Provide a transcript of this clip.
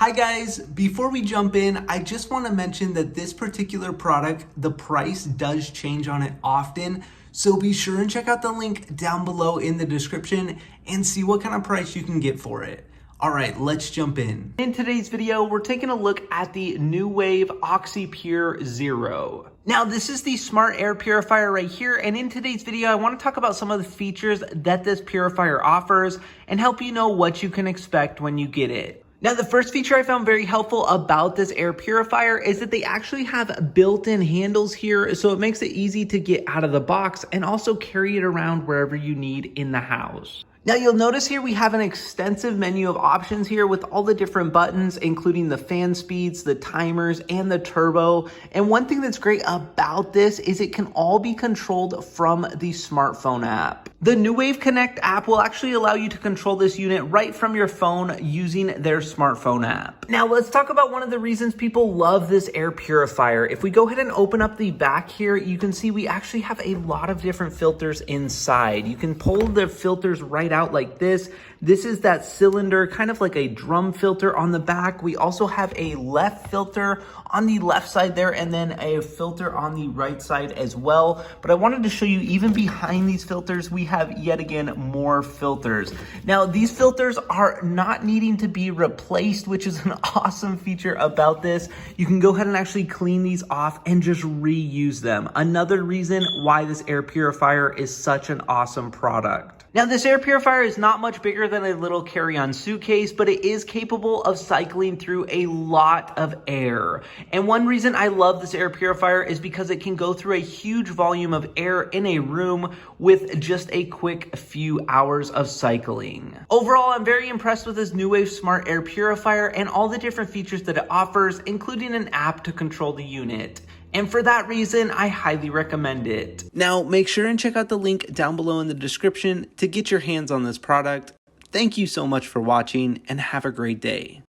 Hi guys, before we jump in, I just want to mention that this particular product, the price does change on it often. So be sure and check out the link down below in the description and see what kind of price you can get for it. All right, let's jump in. In today's video, we're taking a look at the Nuwave OxyPure Zero. Now, this is the smart air purifier right here, and in today's video, I want to talk about some of the features that this purifier offers and help you know what you can expect when you get it. Now, the first feature I found very helpful about this air purifier is that they actually have built-in handles here, so it makes it easy to get out of the box and also carry it around wherever you need in the house. Now you'll notice here we have an extensive menu of options here with all the different buttons, including the fan speeds, the timers, and the turbo. And one thing that's great about this is it can all be controlled from the smartphone app. The Nuwave Connect app will actually allow you to control this unit right from your phone using their smartphone app. Now let's talk about one of the reasons people love this air purifier. If we go ahead and open up the back here, you can see we actually have a lot of different filters inside. You can pull the filters right out like this. This is that cylinder, kind of like a drum filter on the back. We also have a left filter on the left side there, and then a filter on the right side as well. But I wanted to show you, even behind these filters, we have yet again more filters. Now, these filters are not needing to be replaced, which is an awesome feature about this. You can go ahead and actually clean these off and just reuse them. Another reason why this air purifier is such an awesome product. Now, this air purifier is not much bigger than a little carry-on suitcase, but it is capable of cycling through a lot of air. And one reason I love this air purifier is because it can go through a huge volume of air in a room with just a quick few hours of cycling. Overall, I'm very impressed with this Nuwave Smart Air Purifier and all the different features that it offers, including an app to control the unit. And for that reason, I highly recommend it. Now, make sure and check out the link down below in the description to get your hands on this product. Thank you so much for watching and have a great day.